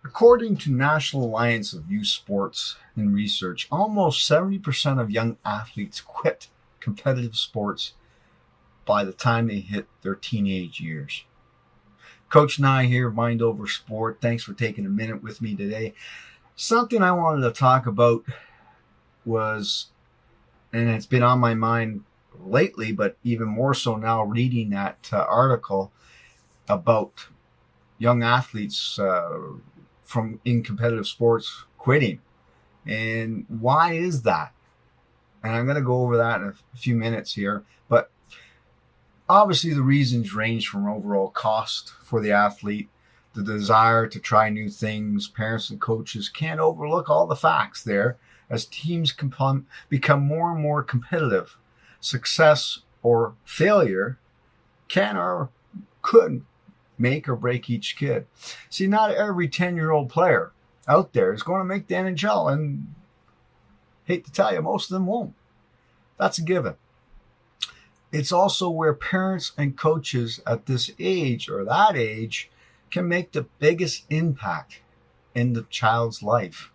According to National Alliance of Youth Sports and Research, almost 70% of young athletes quit competitive sports by the time they hit their teenage years. Coach Nye here, Mind Over Sport. Thanks for taking a minute with me today. Something I wanted to talk about was, and it's been on my mind lately, but even more so now reading that article about young athletes from in competitive sports quitting. And why is that? And I'm going to go over that in a few minutes here. But obviously the reasons range from overall cost for the athlete, the desire to try new things. Parents and coaches can't overlook all the facts there as teams become more and more competitive. Success or failure can or could make or break each kid. See, not every 10-year-old player out there is going to make the NHL, and hate to tell you, most of them won't. That's a given. It's also where parents and coaches at this age or that age can make the biggest impact in the child's life.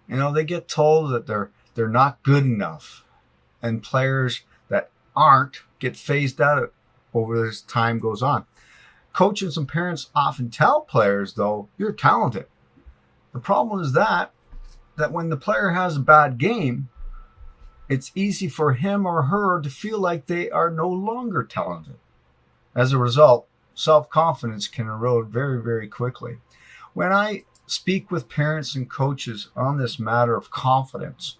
You know, they get told that they're not good enough, and players that aren't get phased out over as time goes on. Coaches and parents often tell players, though, you're talented. The problem is that when the player has a bad game, it's easy for him or her to feel like they are no longer talented. As a result, self-confidence can erode very, very quickly. When I speak with parents and coaches on this matter of confidence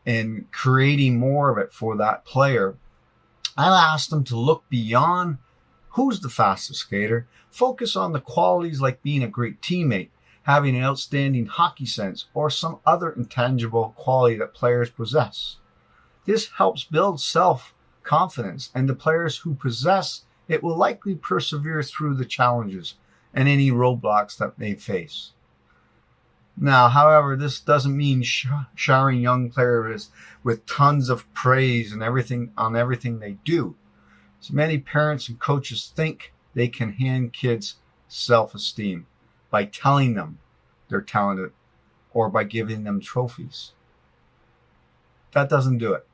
and creating more of it for that player, I'll ask them to look beyond who's the fastest skater, focus on the qualities like being a great teammate, having an outstanding hockey sense, or some other intangible quality that players possess. This helps build self-confidence, and the players who possess it will likely persevere through the challenges and any roadblocks that they face. Now, however, this doesn't mean showering young players with tons of praise and everything they do. So many parents and coaches think they can hand kids self-esteem by telling them they're talented or by giving them trophies. That doesn't do it.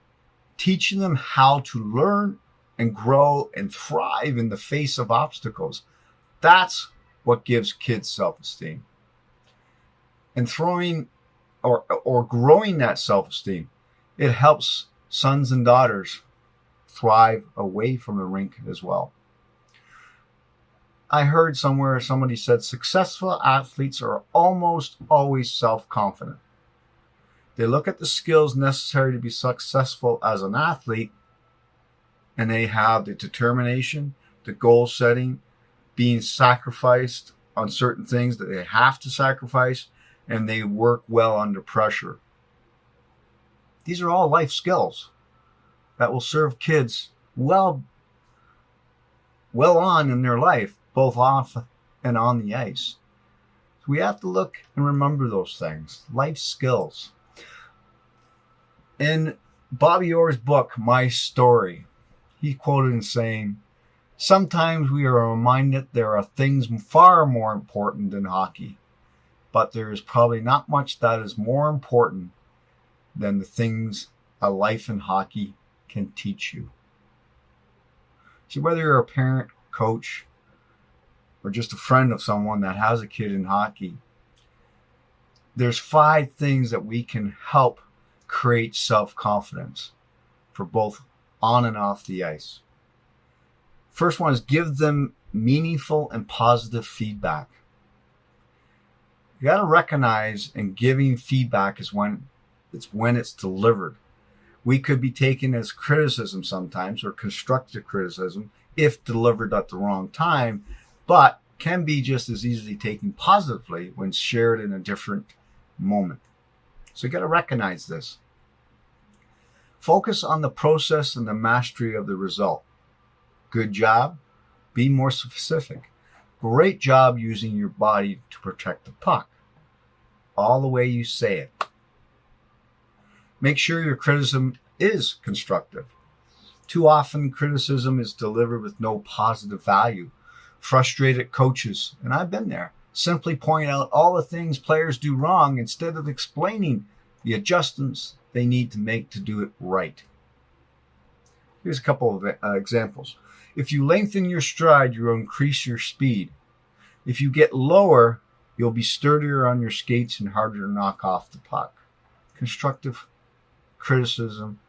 Teaching them how to learn and grow and thrive in the face of obstacles, that's what gives kids self-esteem. And throwing or growing that self-esteem, it helps sons and daughters thrive away from the rink as well. I heard somewhere somebody said successful athletes are almost always self-confident. They look at the skills necessary to be successful as an athlete, and they have the determination, the goal setting, being sacrificed on certain things that they have to sacrifice, and they work well under pressure. These are all life skills that will serve kids well on in their life, both off and on the ice. So we have to look and remember those things, life skills. In Bobby Orr's book, My Story, he quoted in saying, "Sometimes we are reminded there are things far more important than hockey, but there is probably not much that is more important than the things a life in hockey can teach you." See, whether you're a parent, coach, or just a friend of someone that has a kid in hockey, there's 5 things that we can help create self-confidence for both on and off the ice. First one is give them meaningful and positive feedback. You got to recognize and giving feedback is when it's delivered. We could be taken as criticism sometimes, or constructive criticism if delivered at the wrong time, but can be just as easily taken positively when shared in a different moment. So you got to recognize this. Focus on the process and the mastery of the result. Good job. Be more specific. Great job using your body to protect the puck. All the way you say it. Make sure your criticism is constructive. Too often, criticism is delivered with no positive value. Frustrated coaches, and I've been there, Simply point out all the things players do wrong instead of explaining the adjustments they need to make to do it right. Here's a couple of examples. If you lengthen your stride, you'll increase your speed. If you get lower, you'll be sturdier on your skates and harder to knock off the puck. Constructive criticism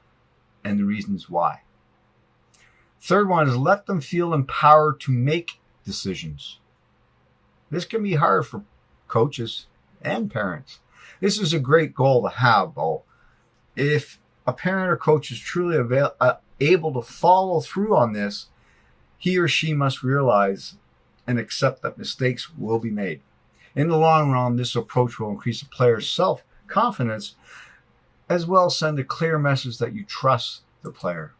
and the reasons why. Third one is let them feel empowered to make decisions. This can be hard for coaches and parents. This is a great goal to have, though. If a parent or coach is truly able to follow through on this, he or she must realize and accept that mistakes will be made. In the long run, this approach will increase a player's self-confidence, as well as send a clear message that you trust the player.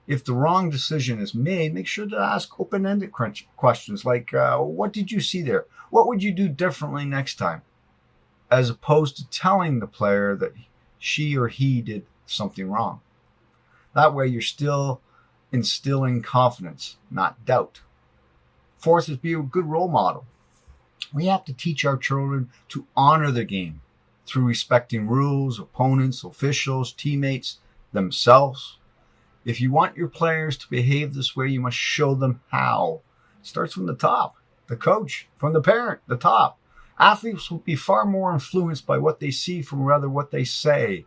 If the wrong decision is made, make sure to ask open-ended questions like, what did you see there? What would you do differently next time? As opposed to telling the player that she or he did something wrong. That way you're still instilling confidence, not doubt. Fourth is be a good role model. We have to teach our children to honor the game through respecting rules, opponents, officials, teammates, themselves. If you want your players to behave this way, you must show them how. It starts from the top, the coach, from the parent, the top. Athletes will be far more influenced by what they see from rather what they say.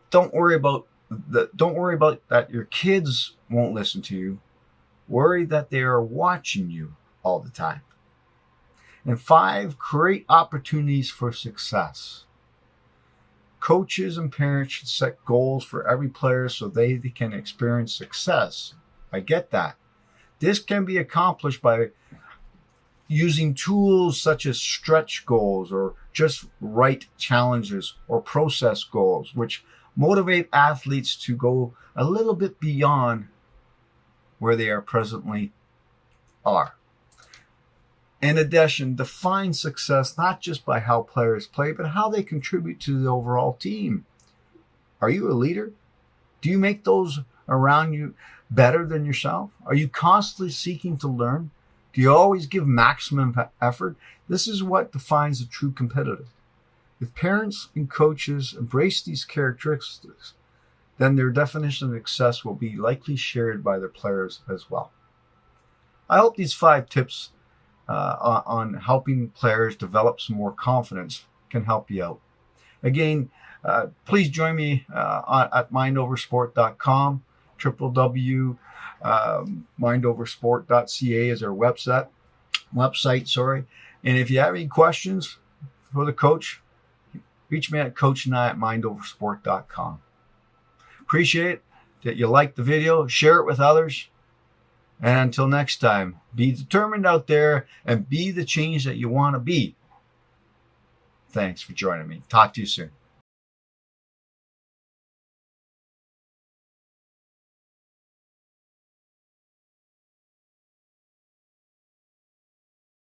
Don't worry about that your kids won't listen to you. Worry that they are watching you all the time. And 5, create opportunities for success. Coaches and parents should set goals for every player so they can experience success. I get that. This can be accomplished by using tools such as stretch goals or just right challenges or process goals, which motivate athletes to go a little bit beyond where they are presently are. In addition, define success not just by how players play, but how they contribute to the overall team. Are you a leader? Do you make those around you better than yourself? Are you constantly seeking to learn? Do you always give maximum effort? This is what defines a true competitor. If parents and coaches embrace these characteristics, then their definition of success will be likely shared by their players as well. I hope these 5 tips on helping players develop some more confidence can help you out. Again, please join me at mindoversport.com. www.mindoversport.ca is our website. And if you have any questions for the coach, reach me at coachnye at mindoversport.com. Appreciate that you like the video. Share it with others. And until next time, be determined out there and be the change that you want to be. Thanks for joining me. Talk to you soon.